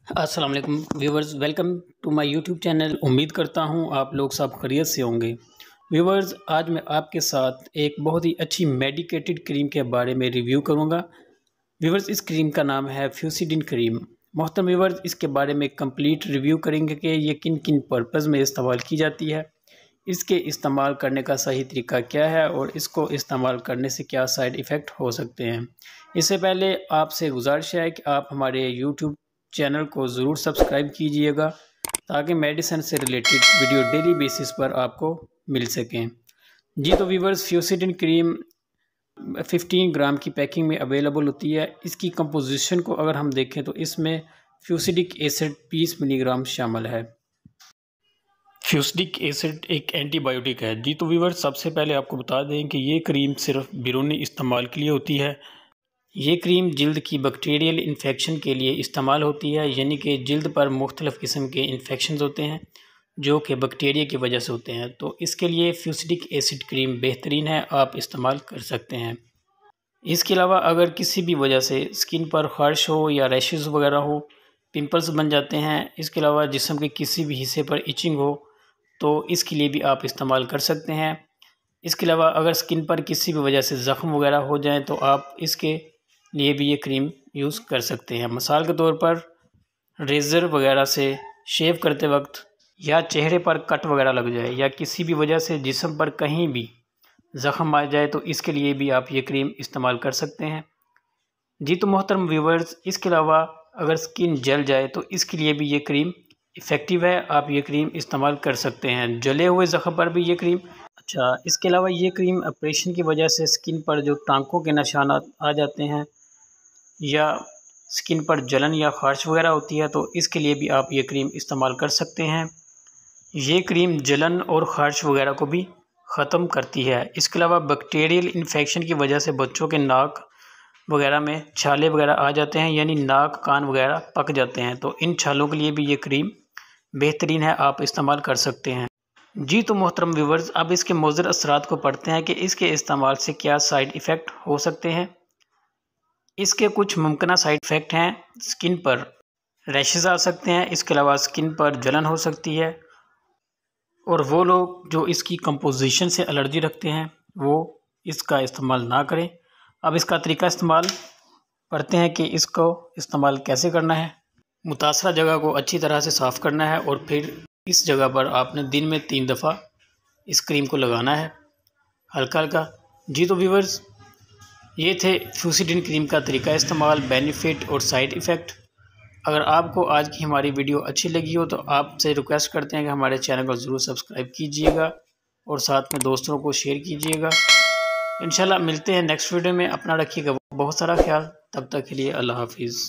अस्सलाम वालेकुम viewers, welcome to my YouTube channel. उम्मीद करता हूँ आप लोग सब खैरियत से होंगे। व्यूवर्स, आज मैं आपके साथ एक बहुत ही अच्छी मेडिकेटेड क्रीम के बारे में रिव्यू करूँगा। व्यूवर्स, इस क्रीम का नाम है फ्यूसिडिन क्रीम। मोहतरम व्यूवर्स, इसके बारे में कंप्लीट रिव्यू करेंगे कि ये किन किन पर्पज़ में इस्तेमाल की जाती है, इसके इस्तेमाल करने का सही तरीका क्या है और इसको इस्तेमाल करने से क्या साइड इफ़ेक्ट हो सकते हैं। इससे पहले आपसे गुजारिश है कि आप हमारे यूट्यूब चैनल को ज़रूर सब्सक्राइब कीजिएगा ताकि मेडिसिन से रिलेटेड वीडियो डेली बेसिस पर आपको मिल सकें। जी तो व्यूवर्स, फ्यूसिडिन क्रीम 15 ग्राम की पैकिंग में अवेलेबल होती है। इसकी कंपोजिशन को अगर हम देखें तो इसमें फ्यूसिडिक एसिड 20 मिलीग्राम शामिल है। फ्यूसिडिक एसिड एक एंटीबायोटिक है। जी तो व्यूवर्स, सबसे पहले आपको बता दें कि ये क्रीम सिर्फ बैरूनी इस्तेमाल के लिए होती है। ये क्रीम जिल्द की बैक्टीरियल इन्फेक्शन के लिए इस्तेमाल होती है, यानी कि जिल्द पर मुख्तलिफ़ किस्म के इन्फेक्शन होते हैं जो कि बैक्टीरिया की वजह से होते हैं, तो इसके लिए फ्यूसिडिक एसिड क्रीम बेहतरीन है, आप इस्तेमाल कर सकते हैं। इसके अलावा अगर किसी भी वजह से स्किन पर ख़ारिश हो या रैशेज़ वगैरह हो, पिंपल्स बन जाते हैं, इसके अलावा जिस्म के किसी भी हिस्से पर इचिंग हो, तो इसके लिए भी आप इस्तेमाल कर सकते हैं। इसके अलावा अगर स्किन पर किसी भी वजह से ज़ख़म वगैरह हो जाएँ तो आप इसके लिए भी ये क्रीम यूज़ कर सकते हैं। मिसाल के तौर पर रेज़र वगैरह से शेव करते वक्त या चेहरे पर कट वगैरह लग जाए या किसी भी वजह से जिस्म पर कहीं भी ज़ख़म आ जाए तो इसके लिए भी आप ये क्रीम इस्तेमाल कर सकते हैं। जी तो मोहतरम व्यूवर्स, इसके अलावा अगर स्किन जल जाए तो इसके लिए भी ये क्रीम इफ़ेक्टिव है, आप ये क्रीम इस्तेमाल कर सकते हैं। जले हुए ज़ख़म पर भी ये क्रीम इसके अलावा ये क्रीम ऑपरेशन की वजह से स्किन पर जो टाँकों के निशानात आ जाते हैं या स्किन पर जलन या ख़ारिश वगैरह होती है तो इसके लिए भी आप ये क्रीम इस्तेमाल कर सकते हैं। ये क्रीम जलन और ख़ारिश वगैरह को भी ख़त्म करती है। इसके अलावा बैक्टीरियल इन्फेक्शन की वजह से बच्चों के नाक वगैरह में छाले वगैरह आ जाते हैं, यानी नाक कान वगैरह पक जाते हैं, तो इन छालों के लिए भी ये क्रीम बेहतरीन है, आप इस्तेमाल कर सकते हैं। जी तो मोहतरम व्यूवर्स, अब इसके मुज़र असरात को पढ़ते हैं कि इसके इस्तेमाल से क्या साइड इफ़ेक्ट हो सकते हैं। इसके कुछ मुमकिन साइड इफ़ेक्ट हैं। स्किन पर रैशेज़ आ सकते हैं, इसके अलावा स्किन पर जलन हो सकती है, और वो लोग जो इसकी कंपोजिशन से एलर्जी रखते हैं वो इसका इस्तेमाल ना करें। अब इसका तरीका इस्तेमाल पढ़ते हैं कि इसको इस्तेमाल कैसे करना है। मुतासरा जगह को अच्छी तरह से साफ़ करना है और फिर इस जगह पर आपने दिन में 3 दफ़ा इस क्रीम को लगाना है, हल्का हल्का। जी तो व्यूवर्स, ये थे फ्यूसिडिन क्रीम का तरीका इस्तेमाल, बेनिफिट और साइड इफ़ेक्ट। अगर आपको आज की हमारी वीडियो अच्छी लगी हो तो आपसे रिक्वेस्ट करते हैं कि हमारे चैनल को ज़रूर सब्सक्राइब कीजिएगा और साथ में दोस्तों को शेयर कीजिएगा। इंशाल्लाह मिलते हैं नेक्स्ट वीडियो में। अपना रखिएगा बहुत सारा ख्याल। तब तक के लिए अल्लाह हाफिज़।